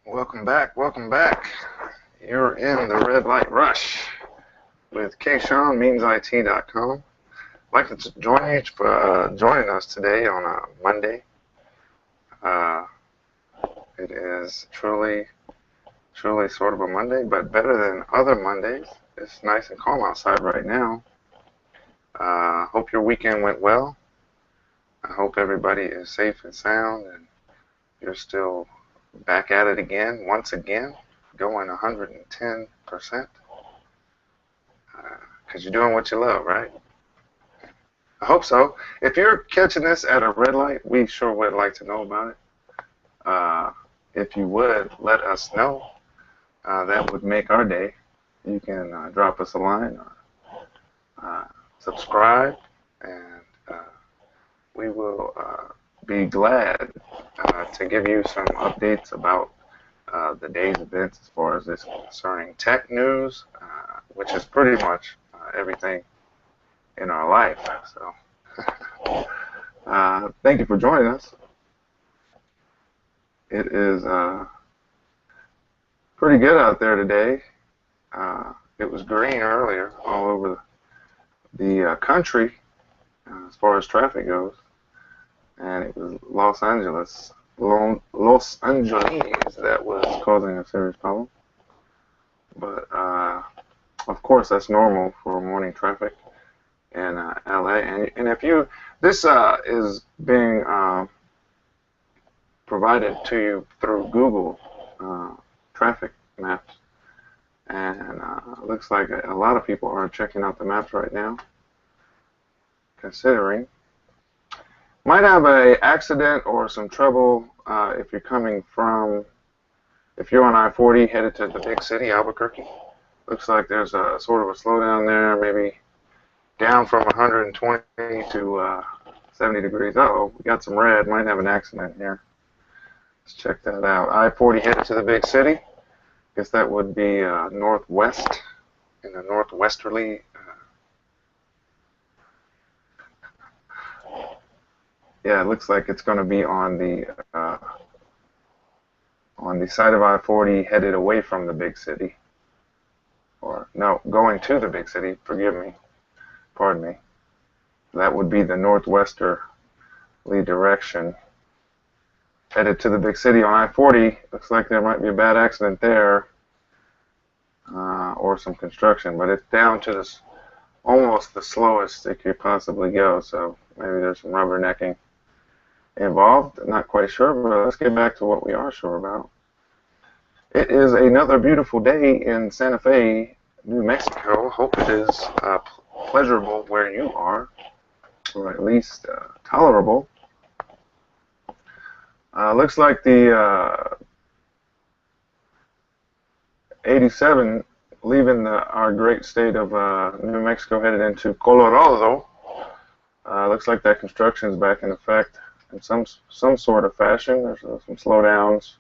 Welcome back, welcome back. You're in the red light rush with kShaun, meansit.com. I'd like to join you for joining us today on a Monday. Uh, it is truly sort of a Monday, but better than other Mondays. It's nice and calm outside right now. Hope your weekend went well. I hope everybody is safe and sound and you're still back at it again, once again, going 110%, because you're doing what you love, right? I hope so. If you're catching this at a red light, we sure would like to know about it. If you would, let us know. That would make our day. You can drop us a line or subscribe, and we will be glad to give you some updates about the day's events as far as this concerning tech news, which is pretty much everything in our life. So thank you for joining us. It is pretty good out there today. It was green earlier all over the country as far as traffic goes, and it was Los Angeles that was causing a serious problem. But of course, that's normal for morning traffic in LA. And if you, this is being provided to you through Google traffic maps, and it looks like a lot of people are checking out the maps right now, considering might have a accident or some trouble if you're coming from, if you're on I-40 headed to the big city, Albuquerque. Looks like there's a sort of a slowdown there, maybe down from 120 to 70 degrees. Uh-oh, we got some red, might have an accident here. Let's check that out. I-40 headed to the big city. Guess that would be northwest, in the northwesterly. Yeah, it looks like it's going to be on the side of I-40 headed away from the big city. Or, no, going to the big city, forgive me, pardon me. That would be the northwesterly direction. Headed to the big city on I-40. Looks like there might be a bad accident there, or some construction, but it's down to this almost the slowest it could possibly go, so maybe there's some rubbernecking involved. I'm not quite sure, but let's get back to what we are sure about. It is another beautiful day in Santa Fe, New Mexico. Hope it is pleasurable where you are, or at least tolerable. Looks like the 87 leaving our great state of New Mexico headed into Colorado. Looks like that construction is back in effect in some sort of fashion. There's some slowdowns.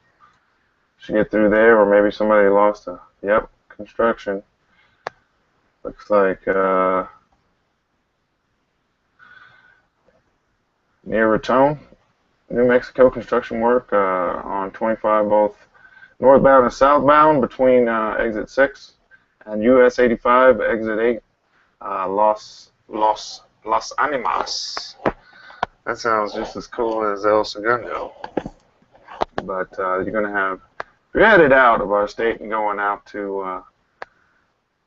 Should get through there, or maybe somebody lost a, yep, construction. Looks like near Raton, New Mexico, construction work on 25, both northbound and southbound between exit 6 and US 85, exit 8, Los Animas. That sounds just as cool as El Segundo. But you're going to have, if you're headed out of our state and going out to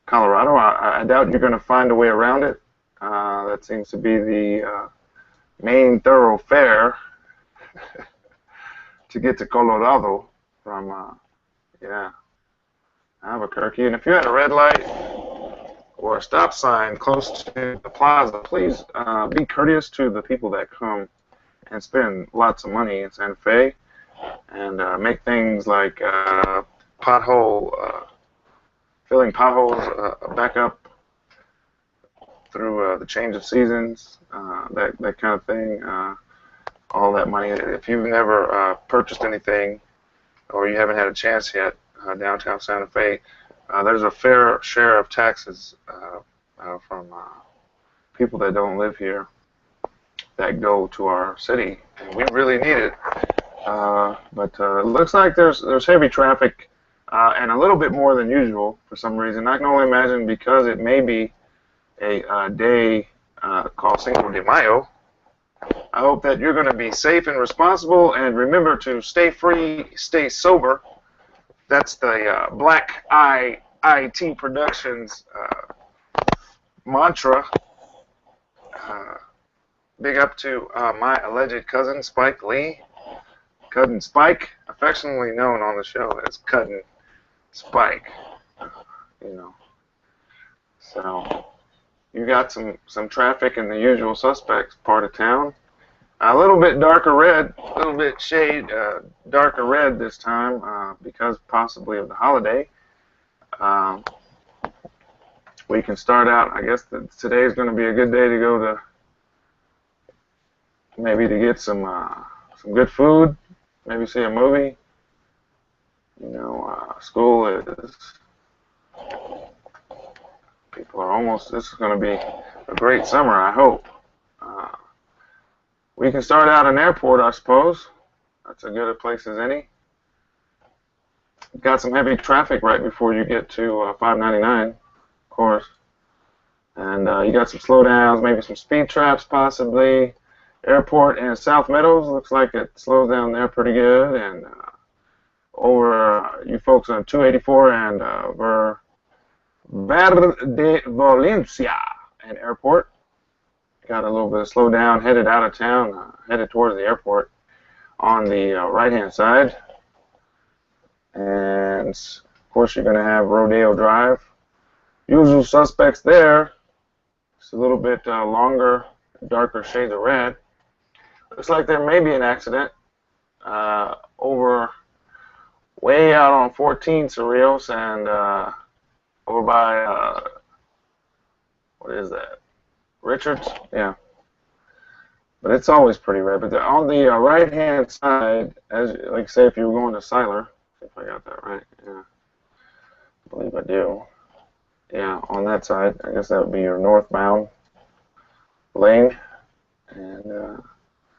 Colorado, I doubt you're going to find a way around it. That seems to be the main thoroughfare to get to Colorado from, yeah, Albuquerque. And if you're at a red light or a stop sign close to the plaza, please be courteous to the people that come and spend lots of money in Santa Fe and make things like filling potholes back up through the change of seasons, that kind of thing. All that money. If you've never purchased anything or you haven't had a chance yet downtown Santa Fe, there's a fair share of taxes from people that don't live here that go to our city, and we really need it. But it looks like there's heavy traffic and a little bit more than usual for some reason. I can only imagine because it may be a day called Cinco de Mayo. I hope that you're going to be safe and responsible, and remember to stay free, stay sober. That's the Black Eye IT Productions mantra. Big up to my alleged cousin, Spike Lee. Cousin Spike, affectionately known on the show as Cousin Spike. You know. So, you got some traffic in the usual suspects part of town. A little bit darker red, a little bit shade darker red this time because possibly of the holiday. We can start out, I guess today is going to be a good day to go to, maybe to get some good food, maybe see a movie. You know, school is, people are almost, this is going to be a great summer, I hope. We can start out an airport, I suppose. That's as good a place as any. Got some heavy traffic right before you get to 599, of course. And you got some slowdowns, maybe some speed traps possibly. Airport in South Meadows, looks like it slows down there pretty good. And over you folks on 284 and Verde Valencia and Airport. Got a little bit of slowdown, headed out of town, headed towards the airport on the right-hand side. And, of course, you're going to have Rodeo Drive. Usual suspects there. It's a little bit longer, darker shades of red. Looks like there may be an accident over way out on 14 Cerrillos and over by, what is that? Richards, yeah, but it's always pretty red. But on the right-hand side, as like say if you were going to Siler, if I got that right, yeah, I believe I do. Yeah, on that side, I guess that would be your northbound lane, and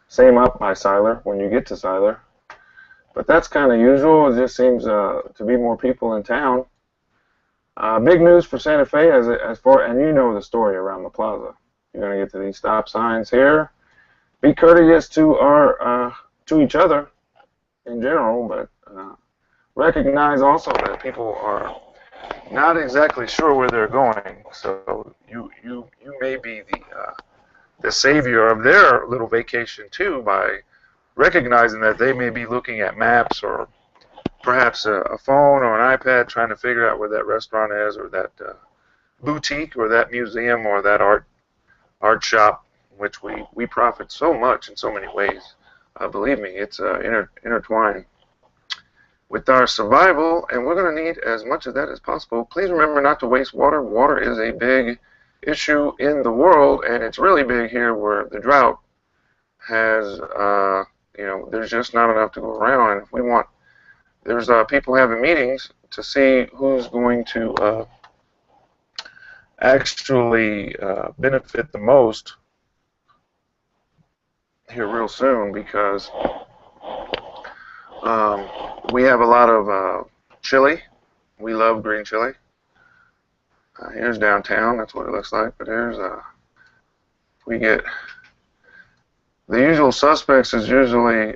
same up by Siler when you get to Siler. But that's kind of usual. It just seems to be more people in town. Big news for Santa Fe as far, and you know the story around the plaza. You're going to get to these stop signs here. Be courteous to each other in general, but recognize also that people are not exactly sure where they're going. So you may be the savior of their little vacation too by recognizing that they may be looking at maps or perhaps a phone or an iPad trying to figure out where that restaurant is or that boutique or that museum or that art shop, which we profit so much in so many ways. Believe me, it's intertwined with our survival, and we're going to need as much of that as possible. Please remember not to waste water. Water is a big issue in the world, and it's really big here where the drought has, you know, there's just not enough to go around. And if we want, there's people having meetings to see who's going to actually benefit the most here real soon, because we have a lot of chili. We love green chili. Here's downtown. That's what it looks like. But here's we get the usual suspects is usually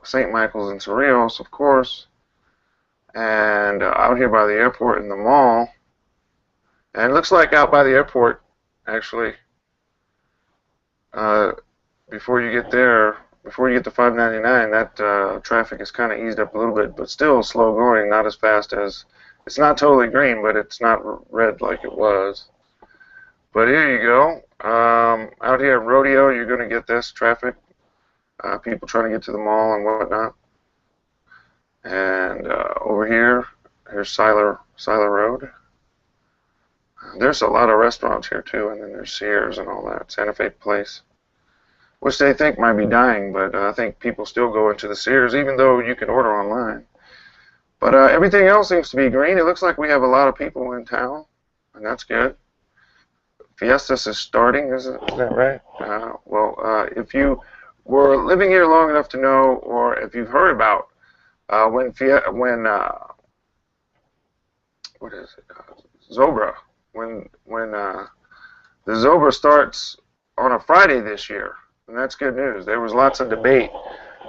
St. Michael's and Cerrillos, of course, and out here by the airport in the mall. And it looks like out by the airport, actually, before you get there, before you get to 599, that traffic is kind of eased up a little bit, but still slow going, not as fast as, it's not totally green, but it's not red like it was. But here you go. Out here at Rodeo, you're going to get this traffic, people trying to get to the mall and whatnot. And over here, here's Siler Road. There's a lot of restaurants here too, and then there's Sears and all that, Santa Fe Place, which they think might be dying, but I think people still go into the Sears, even though you can order online. But everything else seems to be green. It looks like we have a lot of people in town, and that's good. Fiestas is starting, is that right? Well, if you were living here long enough to know, or if you've heard about when what is it? Zobra. When the Zobra starts on a Friday this year, and that's good news. There was lots of debate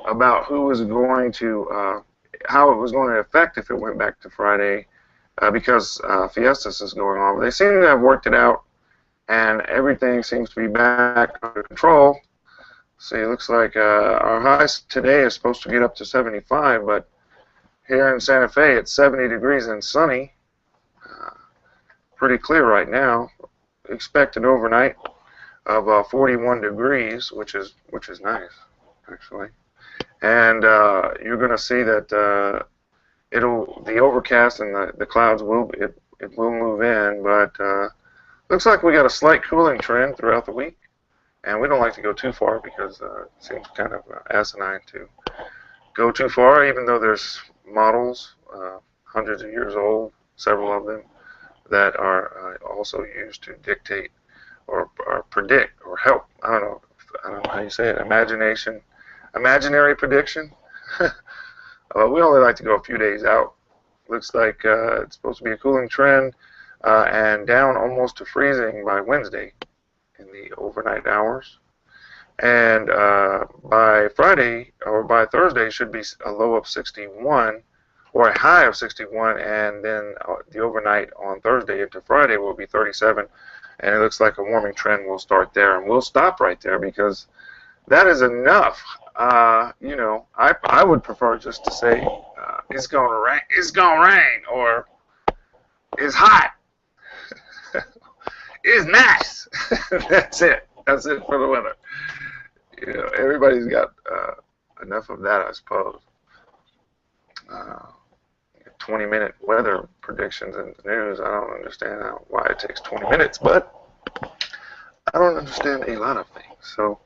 about who was going to how it was going to affect if it went back to Friday because Fiestas is going on. But they seem to have worked it out, and everything seems to be back under control. See, it looks like our high today is supposed to get up to 75, but here in Santa Fe it's 70 degrees and sunny. Pretty clear right now. Expect an overnight of 41 degrees, which is nice, actually. And you're going to see that the overcast and the clouds will move in, but looks like we got a slight cooling trend throughout the week, and we don't like to go too far because it seems kind of asinine to go too far, even though there's models hundreds of years old, several of them, that are also used to dictate or predict or help. I don't know how you say it. Imaginary prediction. We only like to go a few days out. Looks like it's supposed to be a cooling trend and down almost to freezing by Wednesday in the overnight hours. And by Friday or by Thursday should be a low of 61 or a high of 61, and then the overnight on Thursday into Friday will be 37, and it looks like a warming trend will start there, and we'll stop right there because that is enough. You know, I would prefer just to say it's gonna rain, or it's hot, it's nice. That's it for the weather. You know, everybody's got enough of that, I suppose. 20-minute weather predictions in the news. I don't understand why it takes 20 minutes, but I don't understand a lot of things. So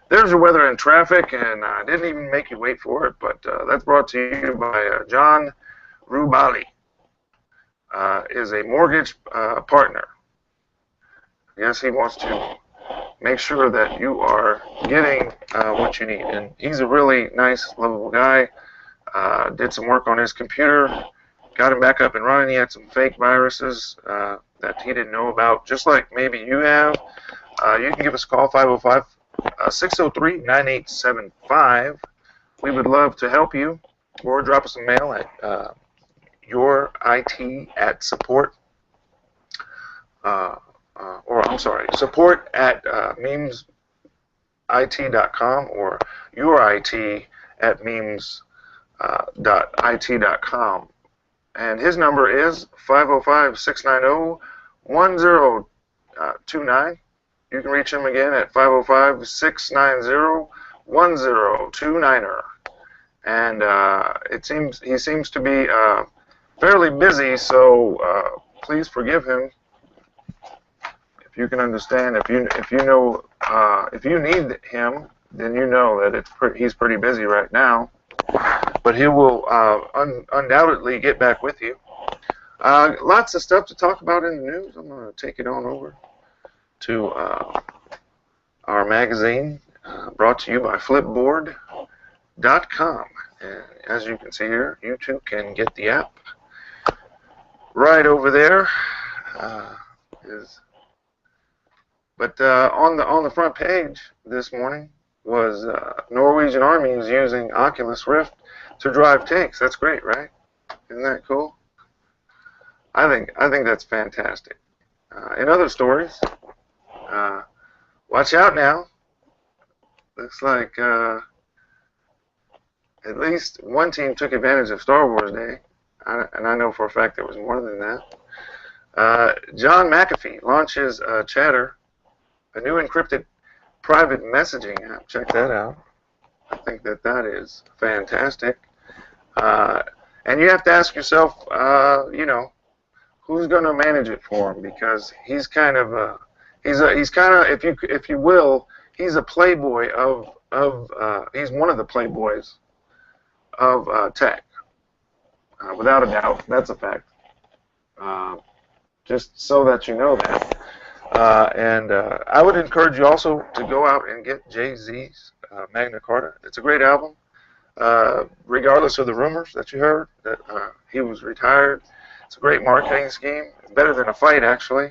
there's your weather and traffic, and I didn't even make you wait for it, but that's brought to you by John Rubali, is a mortgage partner. Yes, he wants to make sure that you are getting what you need, and he's a really nice, lovable guy. Did some work on his computer, got him back up and running. He had some fake viruses that he didn't know about, just like maybe you have. You can give us a call, 505-603-9875. We would love to help you, or drop us a mail at support memesIT.com, or yourit@memes.it.com. And his number is 505-690-1029. You can reach him again at 505-690-1029. And he seems to be fairly busy, so please forgive him. If you can understand, if you need him, then you know that he's pretty busy right now. But he will undoubtedly get back with you. Lots of stuff to talk about in the news. I'm going to take it on over to our magazine, brought to you by Flipboard.com. And as you can see here, you too can get the app right over there. But on the front page this morning was Norwegian Army is using Oculus Rift to drive tanks. That's great, right? Isn't that cool? I think that's fantastic. In other stories, watch out now. Looks like at least one team took advantage of Star Wars Day, and I know for a fact there was more than that. John McAfee launches Chatter, a new encrypted private messaging app. Check that out. I think that is fantastic. And you have to ask yourself, you know, who's going to manage it for him? Because he's kind of he's kind of, if you will, he's a playboy he's one of the playboys of tech, without a doubt. That's a fact. Just so that you know that. And I would encourage you also to go out and get Jay-Z's Magna Carta. It's a great album. Regardless of the rumors that you heard that he was retired, it's a great marketing scheme. Better than a fight, actually,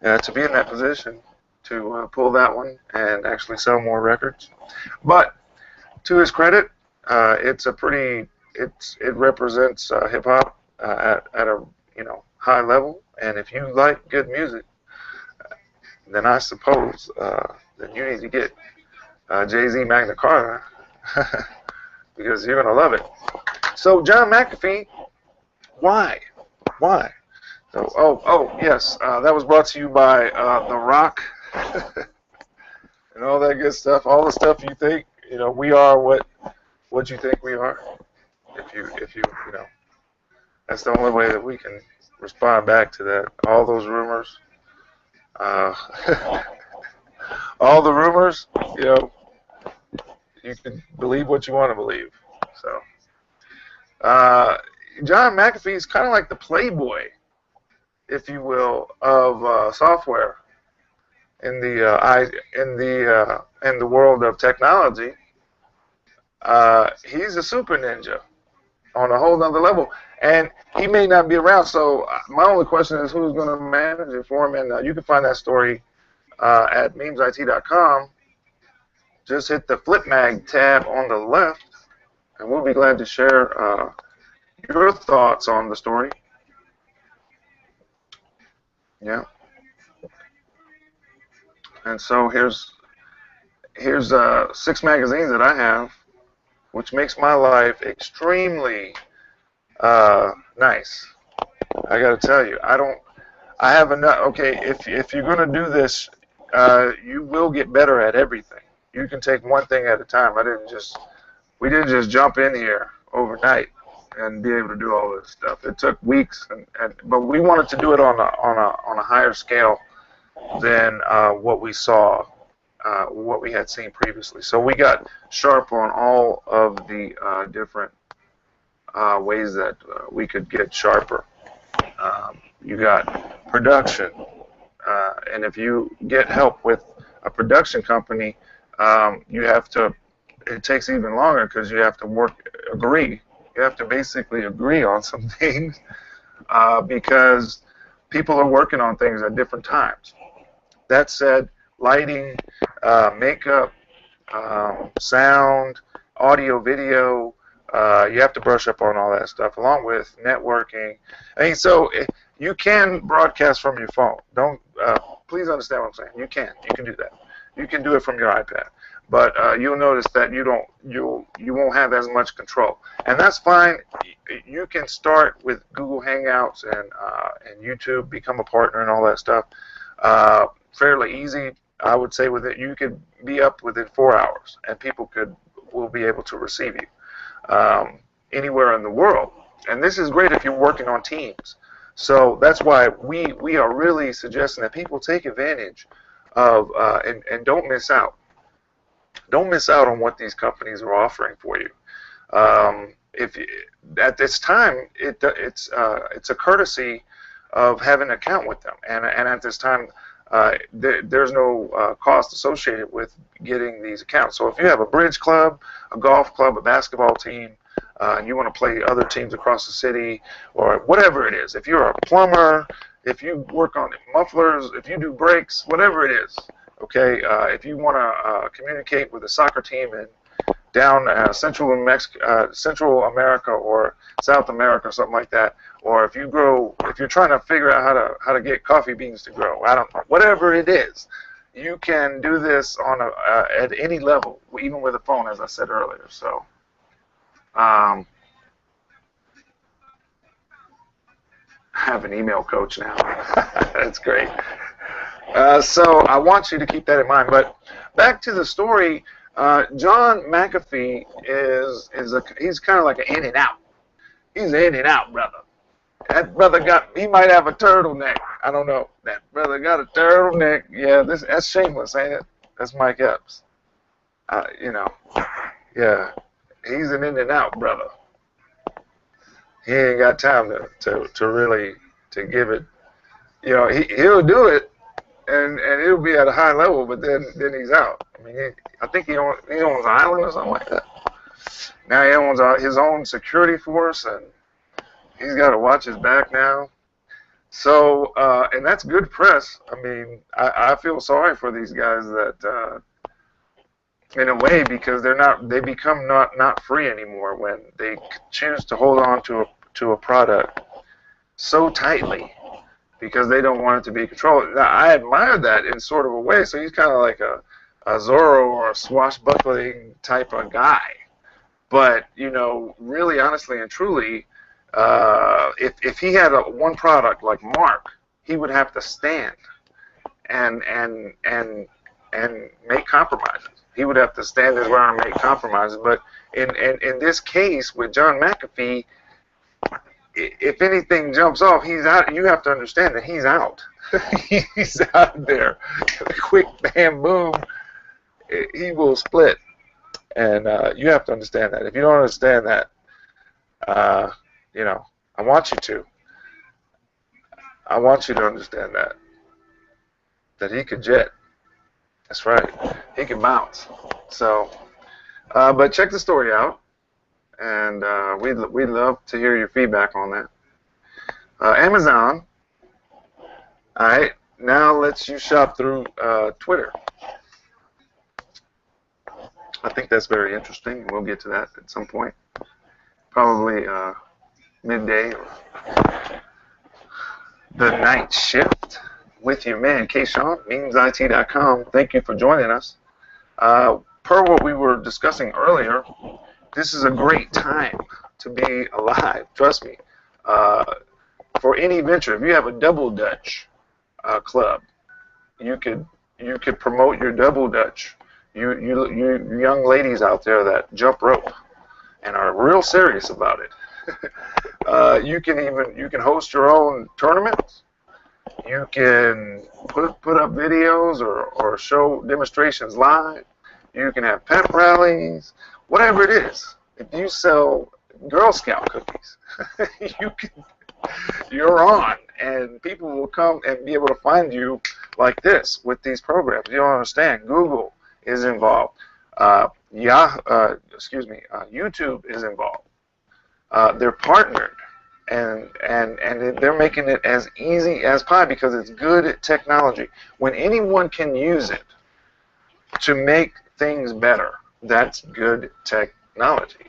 to be in that position to pull that one and actually sell more records. But to his credit, it's a pretty it represents hip hop at a high level. And if you like good music, then I suppose then you need to get Jay-Z Magna Carta because you're gonna love it. So John McAfee, why? Why? So, yes, that was brought to you by The Rock and all that good stuff. All the stuff you think, we are what you think we are. If you that's the only way that we can respond back to that. All those rumors, all the rumors, you can believe what you want to believe. So, John McAfee is kind of like the Playboy, if you will, of software in the world of technology. He's a super ninja on a whole nother level, and he may not be around. So my only question is, who's going to manage it for him? And you can find that story at memesit.com. Just hit the Flip Mag tab on the left, and we'll be glad to share your thoughts on the story. Yeah. And so here's 6 magazines that I have, which makes my life extremely nice. I got to tell you, I have enough. Okay, if you're going to do this, you will get better at everything. You can take one thing at a time. We didn't just jump in here overnight and be able to do all this stuff. It took weeks, but we wanted to do it on a higher scale than what we saw, what we had seen previously. So we got sharp on all of the different ways that we could get sharper. You got production, and if you get help with a production company, it takes even longer because you have to agree. You have to basically agree on some things because people are working on things at different times. That said, lighting, makeup, sound, audio, video, you have to brush up on all that stuff, along with networking. So you can broadcast from your phone. Please understand what I'm saying. You can do that. You can do it from your iPad, but you'll notice that you won't have as much control, and that's fine. You can start with Google Hangouts and YouTube, become a partner and all that stuff. Fairly easy, I would say. With it, you could be up within 4 hours, and people will be able to receive you anywhere in the world. And this is great if you're working on teams. So that's why we are really suggesting that people take advantage of and don't miss out. Don't miss out on what these companies are offering for you. At this time, it's a courtesy of having an account with them, and at this time, there's no cost associated with getting these accounts. So if you have a bridge club, a golf club, a basketball team, and you want to play other teams across the city, or whatever it is, if you're a plumber, if you work on mufflers, if you do brakes, whatever it is, okay, if you want to communicate with a soccer team down Central America or South America or something like that, or if you're trying to figure out how to get coffee beans to grow, I don't know, whatever it is, you can do this at any level, even with a phone, as I said earlier. So, I have an email coach now. That's great. So I want you to keep that in mind. But back to the story. John McAfee he's kind of like an in and out. He's an in and out brother. That brother he might have a turtleneck. I don't know. That brother got a turtleneck. Yeah, that's shameless, ain't it? That's Mike Epps. Yeah, he's an in and out brother. He ain't got time to really give it. He'll do it. and it'll be at a high level, but then he's out. I mean, I think he owns an island or something like that. Now he owns his own security force, and he's got to watch his back now. So, and that's good press. I mean, I feel sorry for these guys that, in a way, because they become not free anymore when they choose to hold on to a product so tightly because they don't want it to be controlled. Now, I admire that in sort of a way. So he's kind of like a Zorro or a swashbuckling type of guy. But, you know, really, honestly and truly, if he had one product like Mark, he would have to stand and make compromises. He would have to stand his ground and make compromises. But in this case with John McAfee, if anything jumps off, he's out. You have to understand that he's out. He's out there. Quick, bam, boom. He will split. And you have to understand that. If you don't understand that, you know, I want you to. I want you to understand that he could jet. That's right. He can bounce. So, but check the story out, and we'd love to hear your feedback on that. Amazon, all right, now lets you shop through Twitter. I think that's very interesting. We'll get to that at some point, probably midday or the night shift with your man kShaun, memesIT.com. Thank you for joining us. Per what we were discussing earlier, this is a great time to be alive. Trust me. For any venture, if you have a double Dutch club, you could promote your double Dutch. You young ladies out there that jump rope and are real serious about it. You can host your own tournaments. You can put up videos or show demonstrations live. You can have pep rallies, whatever it is. If you sell Girl Scout cookies, you're on, and people will come and be able to find you like this with these programs. You don't understand. Google is involved. YouTube is involved. They're partnered, and they're making it as easy as pie because it's good technology. When anyone can use it to make things better, that's good technology.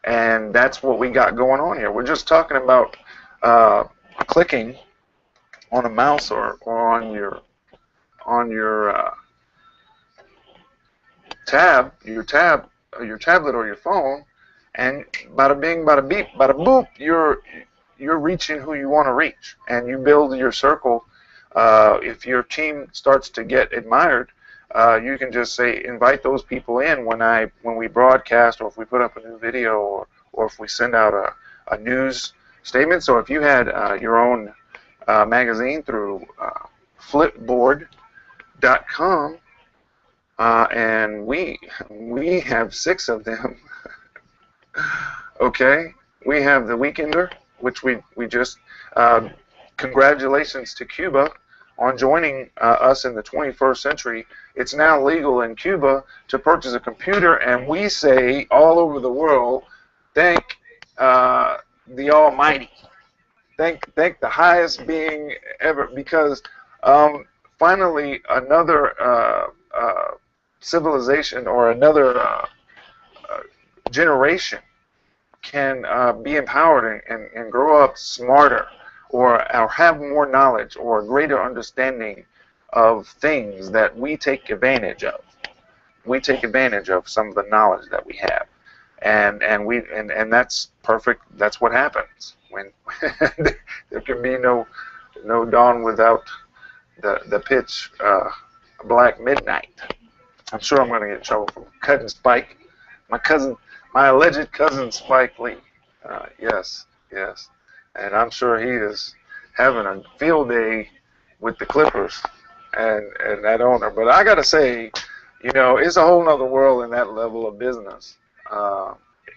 And that's what we got going on here. We're just talking about clicking on a mouse or on your your tablet or your phone, and bada bing, bada beep, bada boop, you're reaching who you want to reach, and you build your circle. If your team starts to get admired, you can just say invite those people in when we broadcast, or if we put up a new video, or if we send out a news statement. So if you had your own magazine through Flipboard.com, and we have 6 of them. Okay, we have the Weekender, which we just congratulations to Cuba on joining us in the 21st century. It's now legal in Cuba to purchase a computer, and we say all over the world, thank the Almighty, thank the highest being ever, because finally another civilization or another generation can be empowered and grow up smarter, or have more knowledge or a greater understanding of things that we take advantage of. We take advantage of some of the knowledge that we have, and that's perfect. That's what happens when there can be no dawn without the pitch black midnight. I'm sure I'm going to get in trouble from cousin Spike, my alleged cousin Spike Lee. Yes, and I'm sure he is having a field day with the Clippers and that owner. But I got to say, it's a whole nother world in that level of business.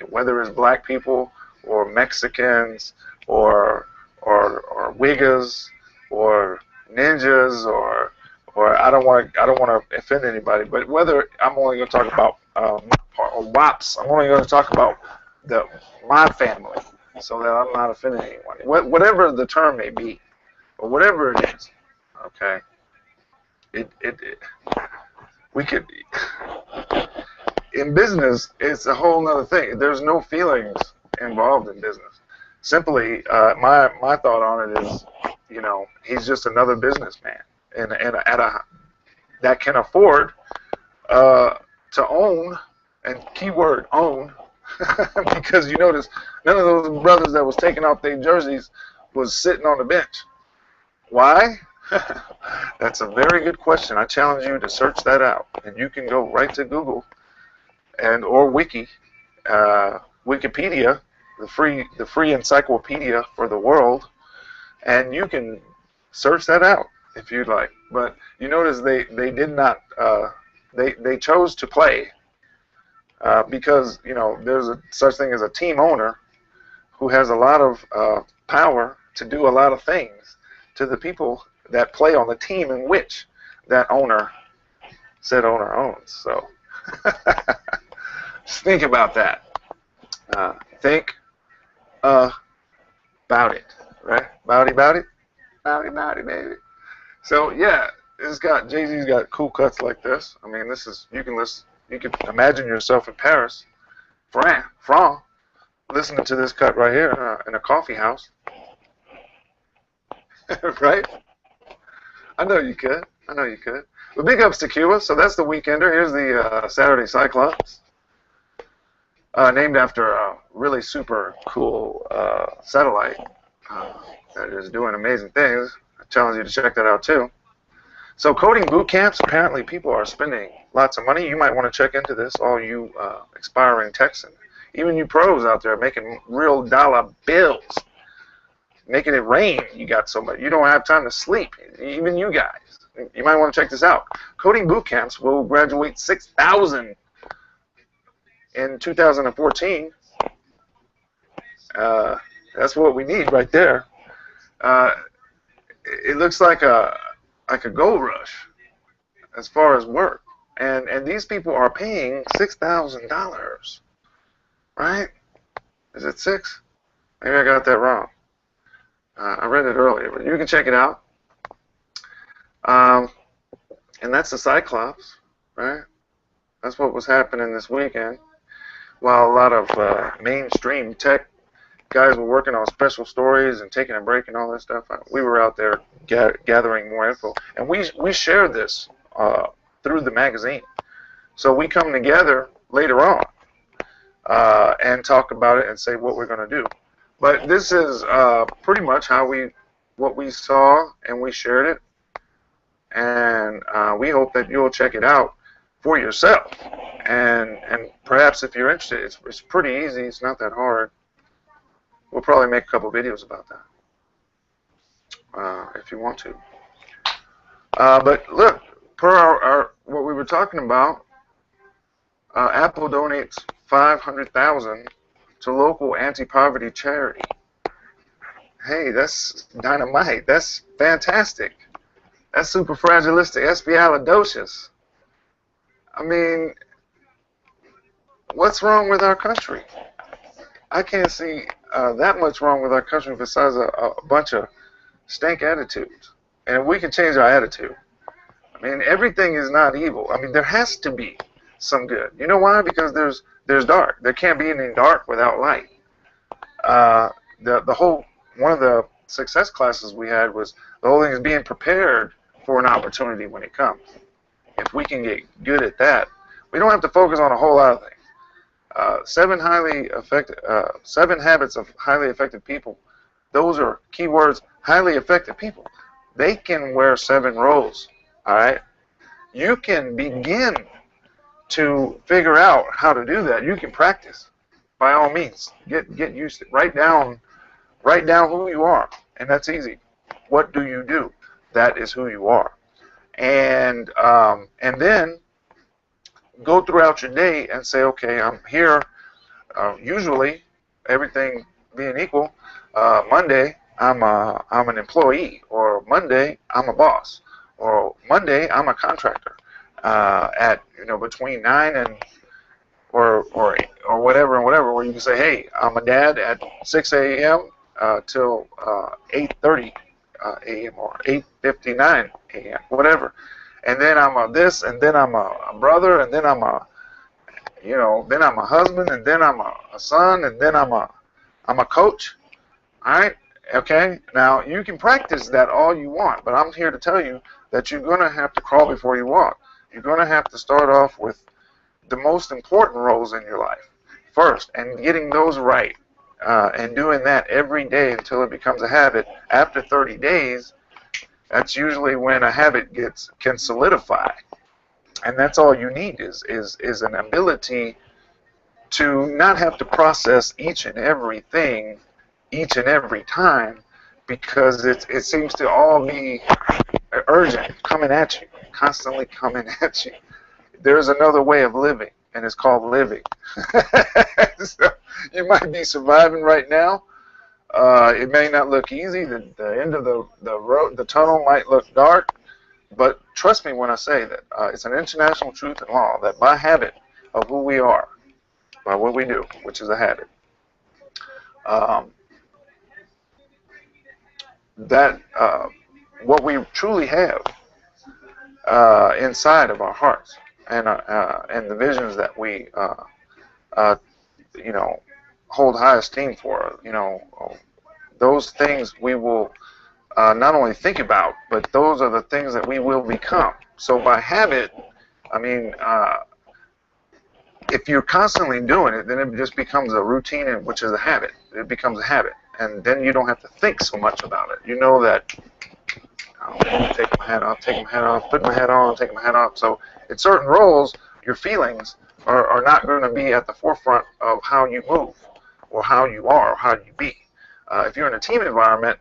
Whether it's black people or Mexicans or Uyghurs or ninjas or I don't want to offend anybody, but whether I'm only going to talk about or WAPs, I'm only going to talk about my family, so that I'm not offending anyone. Whatever the term may be, or whatever it is, okay. We could in business. It's a whole nother thing. There's no feelings involved in business. Simply, my thought on it is, he's just another businessman, and that can afford to own, and keyword own, because you notice none of those brothers that was taking off their jerseys was sitting on the bench. Why? That's a very good question. I challenge you to search that out, and you can go right to Google or Wikipedia, the free encyclopedia for the world, and you can search that out if you'd like. But you notice they did not they chose to play because there's such thing as a team owner who has a lot of power to do a lot of things to the people that play on the team in which that said owner owns. So just think about that. Think about it, right? About it, baby. So yeah, Jay-Z's got cool cuts like this. I mean, you can imagine yourself in Paris, France, listening to this cut right here in a coffee house, right? I know you could. But big ups to Cuba. So that's the Weekender. Here's the Saturday Cyclops, named after a really super cool satellite that is doing amazing things. I challenge you to check that out too. So coding boot camps, apparently people are spending lots of money. You might want to check into this, all you aspiring techs, and even you pros out there making real dollar bills, making it rain. You got so much. You don't have time to sleep. Even you guys. You might want to check this out. Coding boot camps will graduate 6,000 in 2014. That's what we need right there. It looks like a gold rush as far as work, and these people are paying $6,000, right? Is it 6? Maybe I got that wrong. I read it earlier, but you can check it out. And that's the Cyclops, right? That's what was happening this weekend. While a lot of mainstream tech guys were working on special stories and taking a break and all that stuff, we were out there gathering more info. And we shared this through the magazine. So we come together later on and talk about it and say what we're going to do. But this is pretty much what we saw, and we shared it. And we hope that you'll check it out for yourself. And perhaps if you're interested, it's pretty easy. It's not that hard. We'll probably make a couple videos about that if you want to. But look, per what we were talking about, Apple donates $500,000 to local anti-poverty charity. Hey, that's dynamite. That's fantastic. That's superfragilistic, espialidocious. I mean, what's wrong with our country? I can't see that much wrong with our country besides a bunch of stank attitudes. And we can change our attitude. I mean, everything is not evil. I mean, there has to be some good. You know why? Because there's dark. There can't be any dark without light. One of the success classes we had was the whole thing is being prepared for an opportunity when it comes. If we can get good at that, we don't have to focus on a whole lot of things. 7 habits of highly effective people. Those are keywords. Highly effective people. They can wear 7 roles. All right. You can begin to figure out how to do that. You can practice. By all means, get used to it. Write down who you are, and that's easy. What do you do? That is who you are. And then go throughout your day and say, okay, I'm here. Usually, everything being equal, Monday I'm an employee, or Monday I'm a boss, or Monday I'm a contractor. At between 9 and or whatever and whatever, where you can say, hey, I'm a dad at 6 a.m. Till 8:30 a.m. or 8:59 a.m. whatever, and then I'm a this, and then I'm a brother, and then I'm a then I'm a husband, and then I'm a son, and then I'm a coach. All right, okay. Now you can practice that all you want, but I'm here to tell you that you're gonna have to crawl before you walk. You're gonna have to start off with the most important roles in your life first, and getting those right, and doing that every day until it becomes a habit. After 30 days, that's usually when a habit can solidify, and that's all you need is an ability to not have to process each and everything each and every time, because it seems to all be urgent, coming at you, constantly coming at you. There's another way of living, and it's called living. So you might be surviving right now. It may not look easy. The end of the road, the tunnel might look dark, but trust me when I say that it's an international truth and law that by habit of who we are, by what we do, which is a habit, that what we truly have inside of our hearts, and the visions that we hold high esteem for, those things we will not only think about, but those are the things that we will become. So by habit, I mean, if you're constantly doing it, then it just becomes a routine, which is a habit. It becomes a habit, and then you don't have to think so much about it. You know that, take my hat off, take my hat off, put my hat on, take my hat off. So in certain roles, your feelings are not going to be at the forefront of how you move, or how you are, or how you be. If you're in a team environment,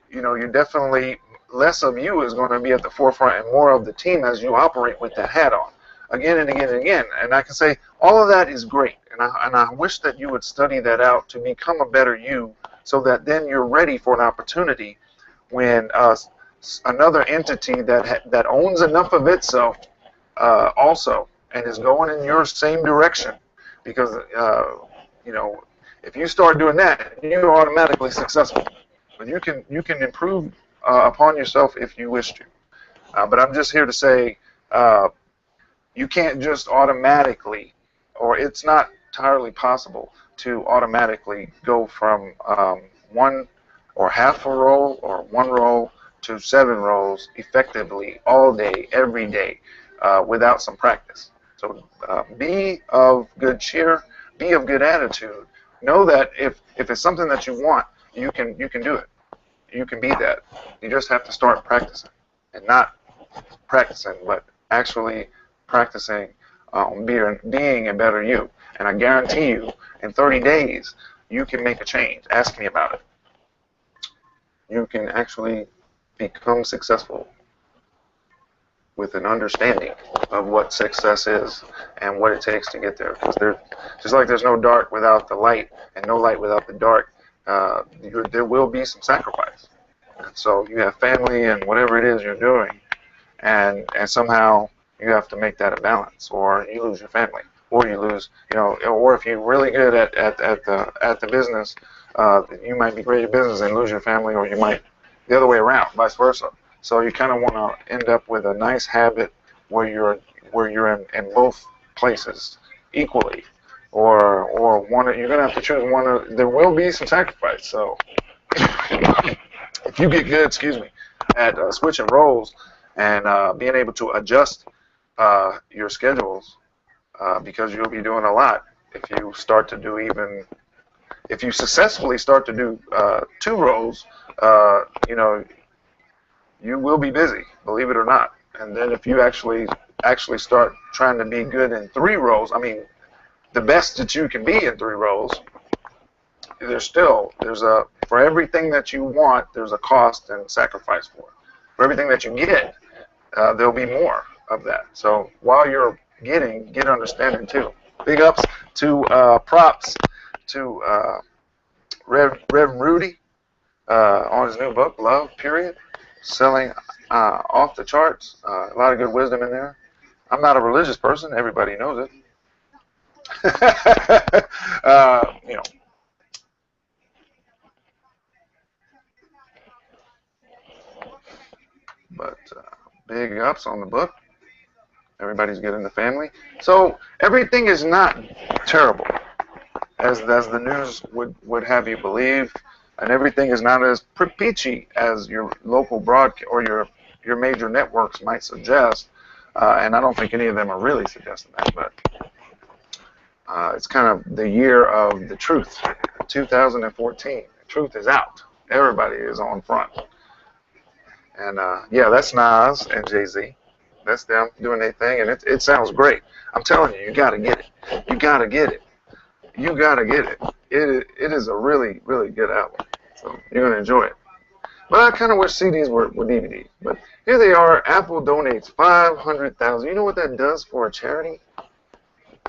you're definitely, less of you is going to be at the forefront and more of the team as you operate with that hat on, again and again and again. And I can say all of that is great, and I wish that you would study that out to become a better you, so that then you're ready for an opportunity when another entity that owns enough of itself also, and is going in your same direction, because if you start doing that, you're automatically successful. But you can improve upon yourself if you wish to. But I'm just here to say, you can't just automatically, or it's not entirely possible to automatically go from one or half a role or one role to 7 roles effectively all day, every day, without some practice. So be of good cheer, be of good attitude. Know that if it's something that you want, you can do it. You can be that. You just have to start practicing, and not practicing, but actually practicing being a better you. And I guarantee you, in 30 days, you can make a change. Ask me about it. You can actually become successful with an understanding of what success is and what it takes to get there. Because just like there's no dark without the light, and no light without the dark, there will be some sacrifice. And so you have family and whatever it is you're doing, and somehow you have to make that a balance, or you lose your family, or you lose, or if you're really good at the business, you might be great at business and lose your family, or you might the other way around, vice versa. So you kind of want to end up with a nice habit where you're in both places equally, or one. You're gonna have to choose one. There will be some sacrifice. So if you get good, at switching roles and being able to adjust your schedules, because you'll be doing a lot. If you successfully start to do 2 roles, you will be busy, believe it or not. And then if you actually start trying to be good in 3 roles, I mean, the best that you can be in 3 roles, for everything that you want, there's a cost and sacrifice for it. For everything that you get, there'll be more of that. So while you're get understanding too. Big ups to props to Rev Rudy. on his new book, Love, Period, selling off the charts. A lot of good wisdom in there. I'm not a religious person. Everybody knows it. You know, but big ups on the book. Everybody's good in the family. So everything is not terrible, as the news would have you believe, and everything is not as peachy as your local broadcast or your major networks might suggest. And I don't think any of them are really suggesting that, but it's kind of the year of the truth. 2014, the truth is out. Everybody is on front. And yeah, that's Nas and Jay-Z. That's them doing their thing, and it sounds great. I'm telling you, you got to get it. You got to get it. You got to get it. It is a really, really good album. So you're going to enjoy it. But I kind of wish CDs were DVDs. But here they are. Apple donates $500,000. You know what that does for a charity?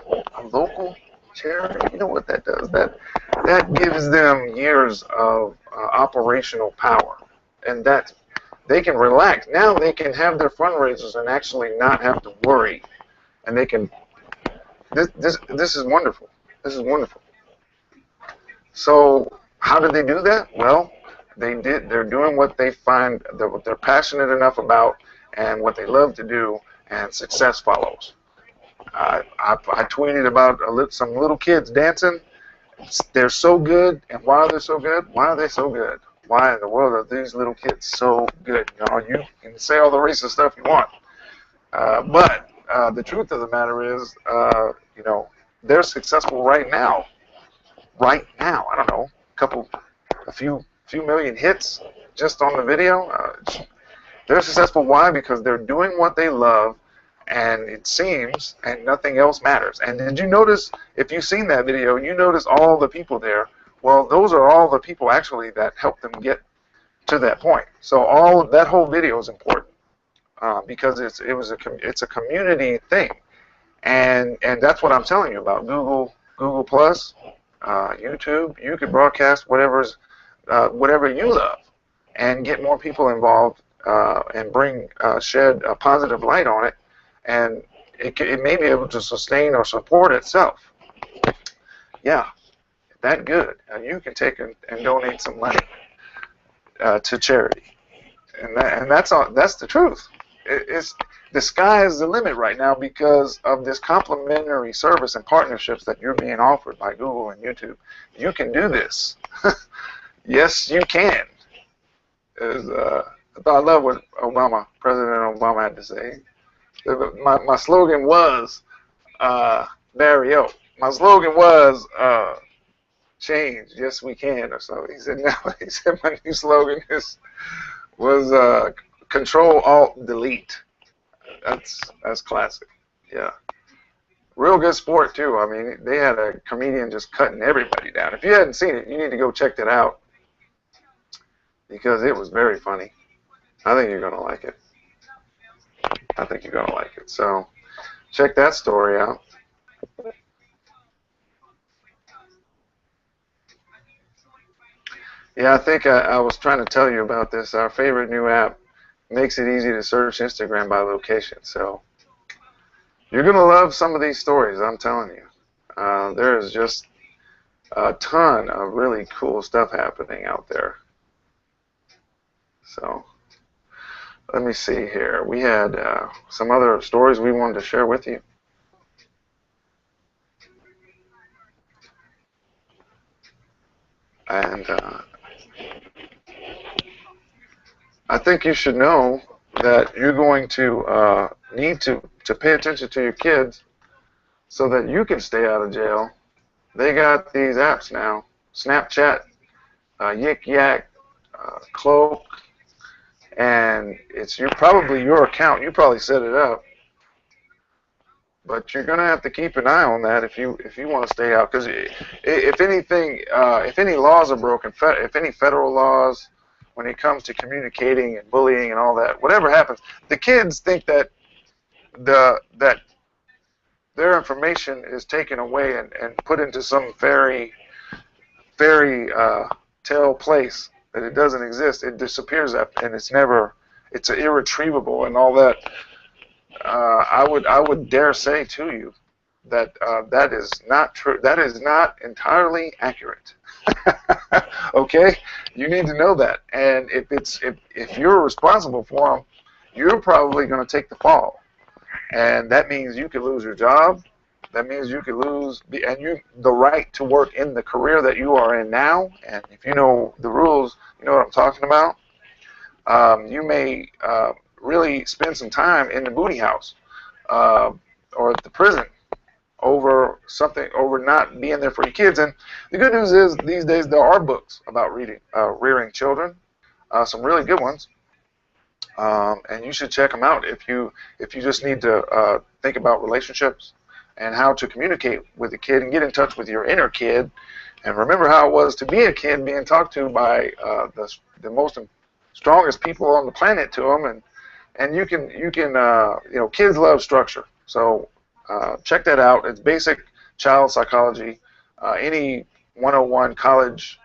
A local charity? You know what that does? That gives them years of operational power. And that they can relax. Now they can have their fundraisers and actually not have to worry. And they can. This is wonderful. This is wonderful. So how did they do that? Well, they're doing what they find, what they're passionate enough about, and what they love to do, and success follows. I tweeted about some little kids dancing. They're so good, and why are they so good? Why are they so good? Why in the world are these little kids so good? You know, you can say all the racist stuff you want, but the truth of the matter is, you know, they're successful right now. Right now, I don't know, a few million hits just on the video. They're successful. Why? Because they're doing what they love, and it seems, and nothing else matters. And did you notice, if you've seen that video, you notice all the people there. Well, those are all the people actually that helped them get to that point. So that whole video is important because it's a community thing, and that's what I'm telling you about. Google Plus, YouTube. You could broadcast whatever you love, and get more people involved, and shed a positive light on it, and it may be able to sustain or support itself. Yeah. That good. You can take and donate some money to charity, and that's the truth. It's the sky is the limit right now because of this complimentary service and partnerships that you're being offered by Google and YouTube. You can do this. Yes, you can. I love what President Obama had to say. My slogan was Barrio. My slogan was change, yes we can, or so. He said, no, he said my new slogan was Control Alt Delete. That's classic. Yeah. Real good sport too. I mean, they had a comedian just cutting everybody down. If you hadn't seen it, you need to go check that out because it was very funny. I think you're gonna like it. I think you're gonna like it. So check that story out. Yeah, I think I was trying to tell you about this. Our favorite new app makes it easy to search Instagram by location. So you're going to love some of these stories, I'm telling you. There is just a ton of really cool stuff happening out there. So let me see here. We had some other stories we wanted to share with you. And I think you should know that you're going to need to pay attention to your kids so that you can stay out of jail. They got these apps now, Snapchat, Yik Yak, Cloak, and it's probably your account. You probably set it up, but you're going to have to keep an eye on that if you want to stay out. Because if anything, if any laws are broken, if any federal laws, when it comes to communicating and bullying and all that, whatever happens, the kids think that their information is taken away and put into some fairy tale place that it doesn't exist. It disappears, and it's irretrievable and all that. I would dare say to you that that is not true. That is not entirely accurate. Okay, you need to know that. And if you're responsible for them, you're probably going to take the fall, and that means you could lose your job. That means you could lose the right to work in the career that you are in now. And if you know the rules, you know what I'm talking about. You may really spend some time in the booty house or at the prison over not being there for your kids. And the good news is these days there are books about rearing children, some really good ones, and you should check them out if you just need to think about relationships and how to communicate with a kid and get in touch with your inner kid, and remember how it was to be a kid being talked to by the most strongest people on the planet to them, and you can kids love structure. So check that out. It's basic child psychology. Any 101 college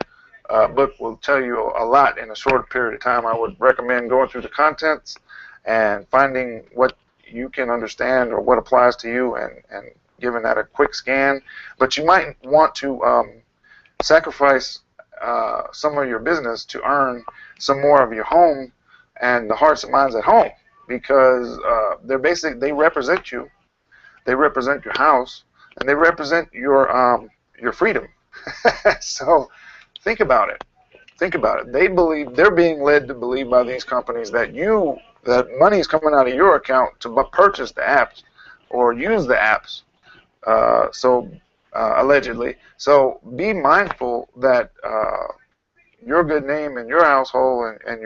book will tell you a lot in a short period of time. I would recommend going through the contents and finding what you can understand or what applies to you and giving that a quick scan. But you might want to sacrifice some of your business to earn some more of your home and the hearts and minds at home, because they represent you. They represent your house, and they represent your freedom. So think about it. Think about it. They're being led to believe by these companies that money is coming out of your account to purchase the apps or use the apps. Allegedly. So be mindful that your good name and your household and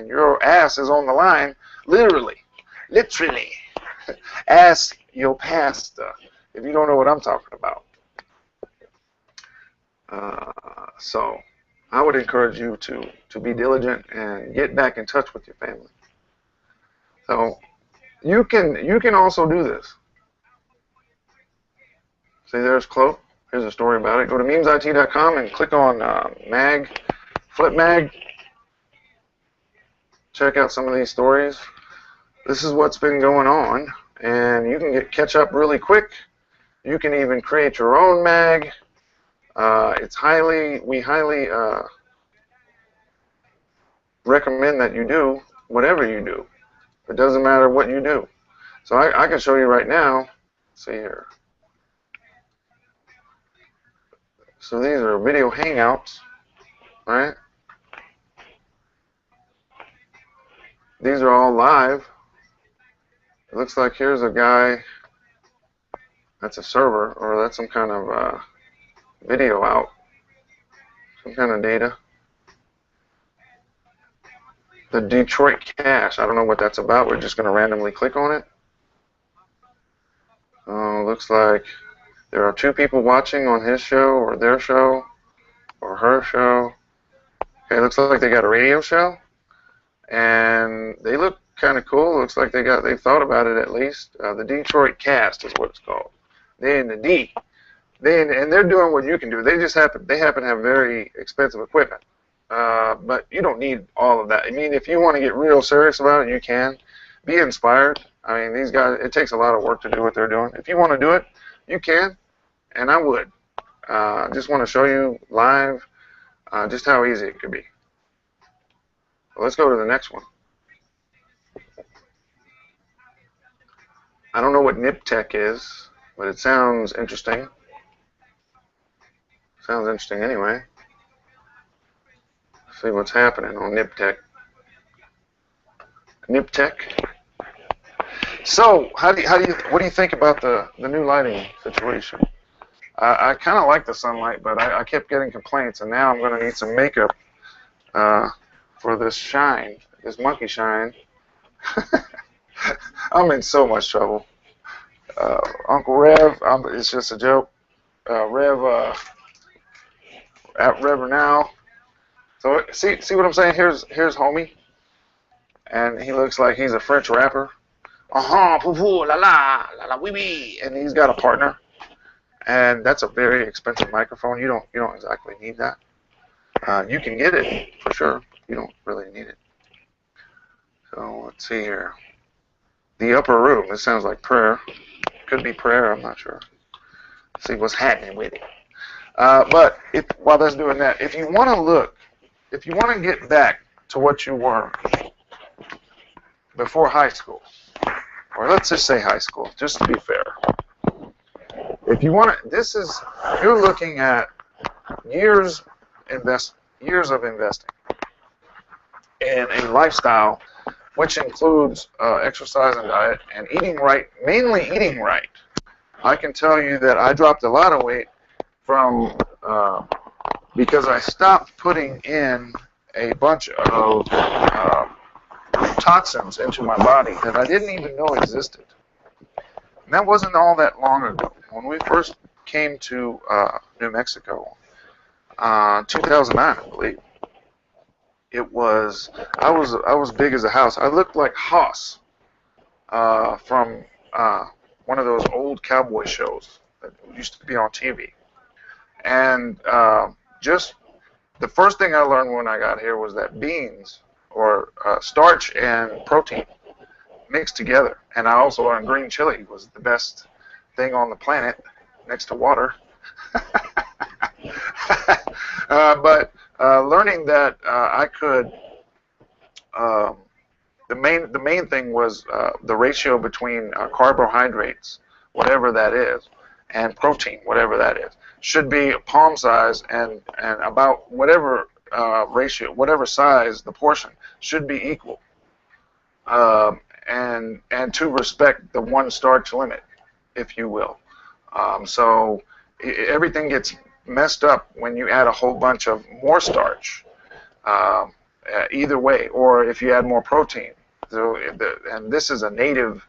your ass is on the line, literally. Ask your pastor if you don't know what I'm talking about. So I would encourage you to be diligent and get back in touch with your family. So you can also do this. See, there's Chloe. Here's a story about it. Go to memesIT.com and click on Flip Mag. Check out some of these stories. This is what's been going on, and you can catch up really quick. You can even create your own mag. We highly recommend that you do whatever you do. It doesn't matter what you do. So I can show you right now. Let's see here. So these are video hangouts, right? These are all live. It looks like here's a guy, that's a server, or that's some kind of video out, some kind of data. The Detroit cache, I don't know what that's about. We're just going to randomly click on it. Looks like there are 2 people watching on his show, or their show, or her show. Okay, looks like they got a radio show, and they look kind of cool. Looks like they thought about it at least. The Detroit Cast is what it's called. They in the D. And they're doing what you can do. They happen to have very expensive equipment, but you don't need all of that. I mean, if you want to get real serious about it, you can. Be inspired. I mean, these guys, it takes a lot of work to do what they're doing. If you want to do it, you can, and I would. Just want to show you live just how easy it could be. Well, let's go to the next one. I don't know what NipTech is, but it sounds interesting. Sounds interesting anyway. Let's see what's happening on NipTech. NipTech. So, what do you think about the new lighting situation? I kind of like the sunlight, but I kept getting complaints, and now I'm going to need some makeup for this shine, this monkey shine. I'm in so much trouble. Uncle Rev, it's just a joke. Rev now. So see what I'm saying? Here's homie, and he looks like he's a French rapper. Poo poo la la la la wee wee, and he's got a partner, and that's a very expensive microphone. You don't exactly need that. You can get it for sure. You don't really need it. So let's see here. The upper room. This sounds like prayer. Could be prayer. I'm not sure. Let's see what's happening with it. But while that's doing that, if you want to look, if you want to get back to what you were before high school, or let's just say high school, just to be fair. If you want to, you're looking at years of investing in a lifestyle which includes exercise and diet and eating right, mainly eating right. I can tell you that I dropped a lot of weight from because I stopped putting in a bunch of toxins into my body that I didn't even know existed. And that wasn't all that long ago. When we first came to New Mexico, 2009, I believe, I was big as a house. I looked like Hoss from one of those old cowboy shows that used to be on TV. And just the first thing I learned when I got here was that beans, or starch and protein, mixed together. And I also learned green chili was the best thing on the planet next to water. But learning that I could, the main thing was the ratio between carbohydrates, whatever that is, and protein, whatever that is, should be palm size, and about whatever ratio, whatever size the portion should be equal, and to respect the one starch limit, if you will. So everything gets messed up when you add a whole bunch of more starch, either way, or if you add more protein. So, and this is a native,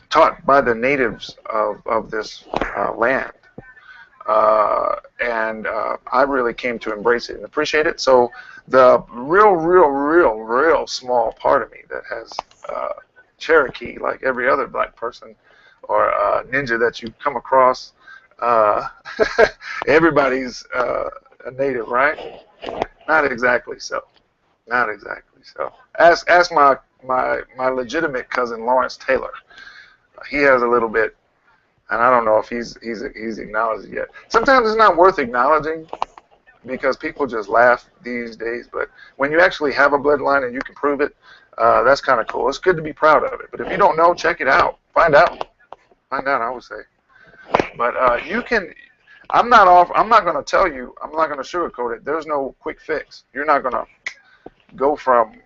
taught by the natives of this land. And I really came to embrace it and appreciate it. So the real small part of me that has Cherokee, like every other black person, or ninja that you come across, everybody's a native, right? Not exactly so. Not exactly so. Ask my legitimate cousin Lawrence Taylor. He has a little bit, and I don't know if he's acknowledged it yet. Sometimes it's not worth acknowledging because people just laugh these days. But when you actually have a bloodline and you can prove it, that's kind of cool. It's good to be proud of it. But if you don't know, check it out. Find out. Find out, I would say. But you can. I'm not going to tell you. I'm not going to sugarcoat it. There's no quick fix. You're not going to go from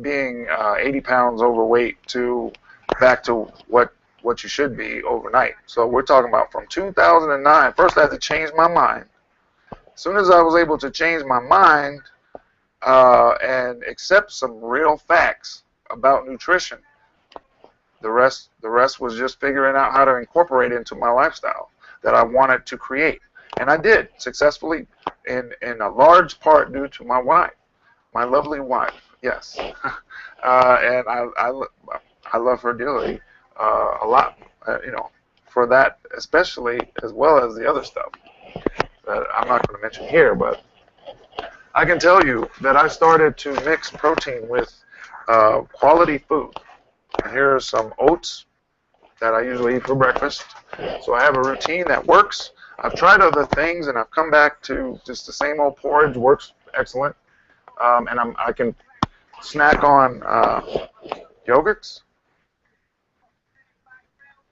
being 80 pounds overweight to back to what you should be overnight. So we're talking about from 2009. First, I had to change my mind. As soon as I was able to change my mind and accept some real facts about nutrition, the rest was just figuring out how to incorporate it into my lifestyle that I wanted to create. And I did successfully, in a large part due to my wife, my lovely wife. Yes, and I love her dearly a lot. For that especially, as well as the other stuff that I'm not going to mention here. But I can tell you that I started to mix protein with quality food. And here are some oats that I usually eat for breakfast. So I have a routine that works. I've tried other things, and I've come back to just the same old porridge. Works excellent. And I can snack on yogurts.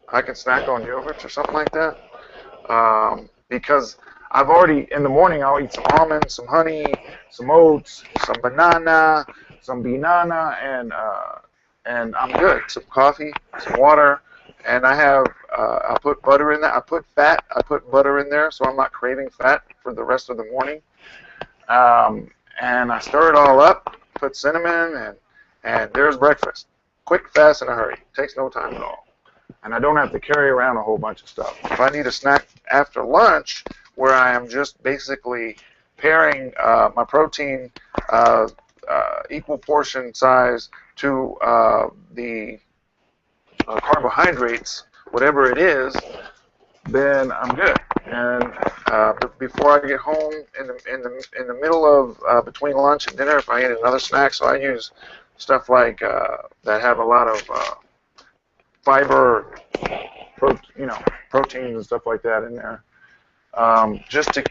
I can snack on yogurts or something like that. Because I've already, in the morning, I'll eat some almonds, some honey, some oats, some banana, and I'm good. Some coffee, some water, and I put butter in there. I put butter in there, so I'm not craving fat for the rest of the morning. And I stir it all up, put cinnamon, and there's breakfast. Quick, fast, in a hurry. Takes no time at all. And I don't have to carry around a whole bunch of stuff. If I need a snack after lunch, where I am just basically pairing my protein equal portion size to the carbohydrates, whatever it is, then I'm good. And before I get home in the middle of between lunch and dinner if I eat another snack. So I use stuff like that have a lot of fiber, proteins and stuff like that in there, just to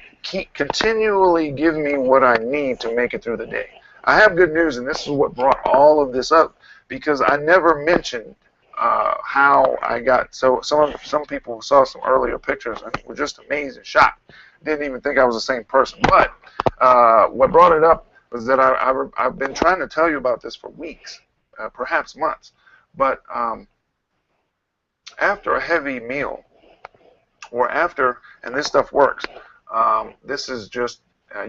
continually give me what I need to make it through the day. I have good news, and this is what brought all of this up, because I never mentioned how I got. So some people saw some earlier pictures and were just amazed and shocked. Didn't even think I was the same person. But what brought it up was that I've been trying to tell you about this for weeks, perhaps months. But after a heavy meal, or after, and this stuff works, this is just,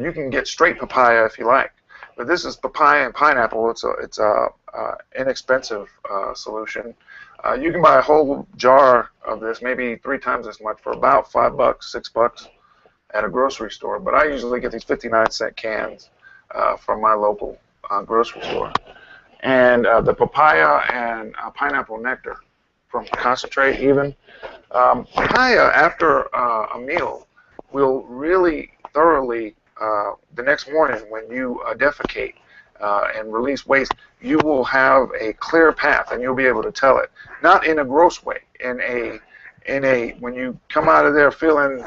you can get straight papaya if you like, but this is papaya and pineapple. It's a inexpensive solution. You can buy a whole jar of this, maybe 3 times as much, for about $5, $6 at a grocery store. But I usually get these 59-cent cans from my local grocery store. And the papaya and pineapple nectar from concentrate even. Papaya, after a meal, will really thoroughly, the next morning when you defecate and release waste, you will have a clear path, and you'll be able to tell it. Not in a gross way, in a when you come out of there feeling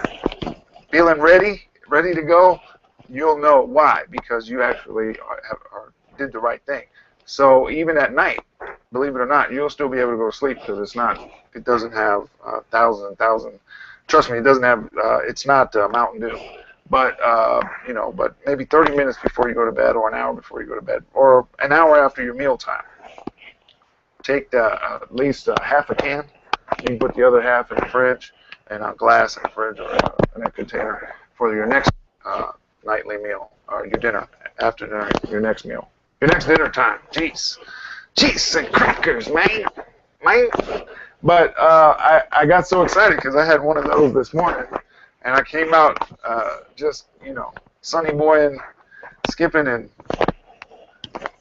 ready to go, you'll know why, because you actually did the right thing. So even at night, believe it or not, you'll still be able to go to sleep, because it doesn't have thousand. Trust me, it doesn't have. It's not Mountain Dew, but but maybe 30 minutes before you go to bed, or an hour before you go to bed, or an hour after your meal time. Take at least half a can. You can put the other half in the fridge, and a glass in the fridge, or in a container for your next nightly meal, or your dinner, after dinner, your next meal. Your next dinner time. Jeez and crackers, man. But I got so excited because I had one of those this morning, and I came out just, sunny boy and skipping, and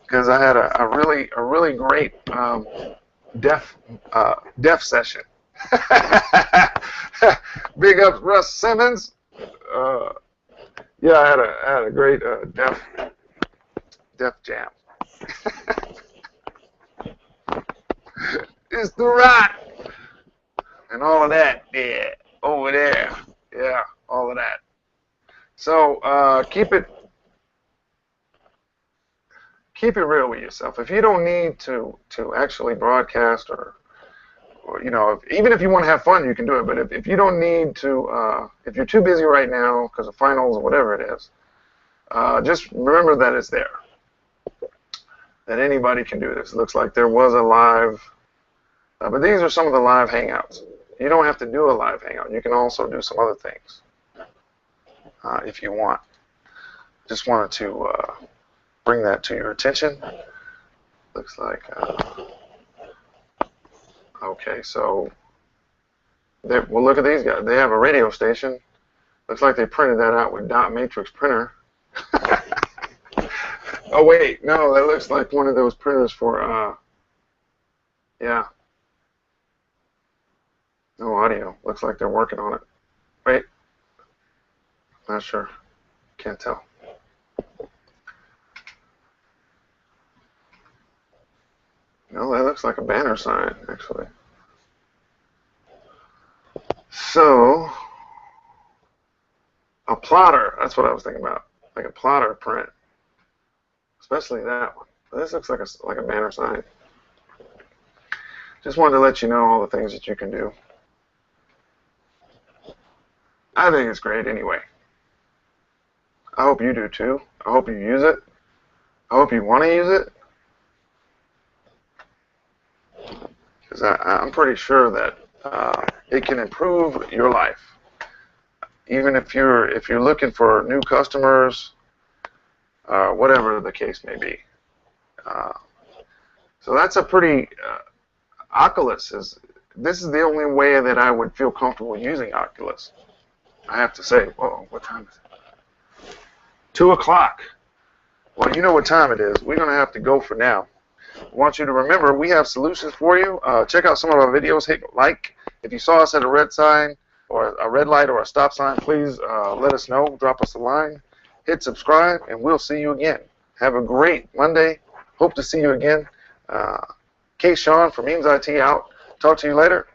because I had a really great deaf session. Big up Russ Simmons. Yeah, I had a great deaf jam. It's the rock and all of that there, over there, yeah, all of that. So keep it real with yourself. If you don't need to actually broadcast, or even if you want to have fun, you can do it. But if you don't need to, if you're too busy right now because of finals or whatever it is, just remember that it's there. That anybody can do this. It looks like there was a live, but these are some of the live hangouts. You don't have to do a live hangout. You can also do some other things if you want. Just wanted to bring that to your attention. Looks like, okay, so, well, look at these guys. They have a radio station. Looks like they printed that out with dot matrix printer. Oh, wait, no, that looks like one of those printers for, yeah. No audio. Looks like they're working on it. Wait. Not sure. Can't tell. No, that looks like a banner sign, actually. So, a plotter. That's what I was thinking about. Like a plotter print. Especially that one. This looks like a banner sign. Just wanted to let you know all the things that you can do. I think it's great anyway. I hope you do too. I hope you use it. I hope you want to use it. Because I'm pretty sure that it can improve your life. Even if you're looking for new customers, whatever the case may be. So that's a pretty, Oculus this is the only way that I would feel comfortable using Oculus. I have to say, whoa, what time is it? 2 o'clock. Well, you know what time it is. We're going to have to go for now. I want you to remember, we have solutions for you. Check out some of our videos. Hit like. If you saw us at a red sign, or a red light or a stop sign, please let us know. Drop us a line. Hit subscribe, and we'll see you again. Have a great Monday. Hope to see you again. kShaun from Means IT out. Talk to you later.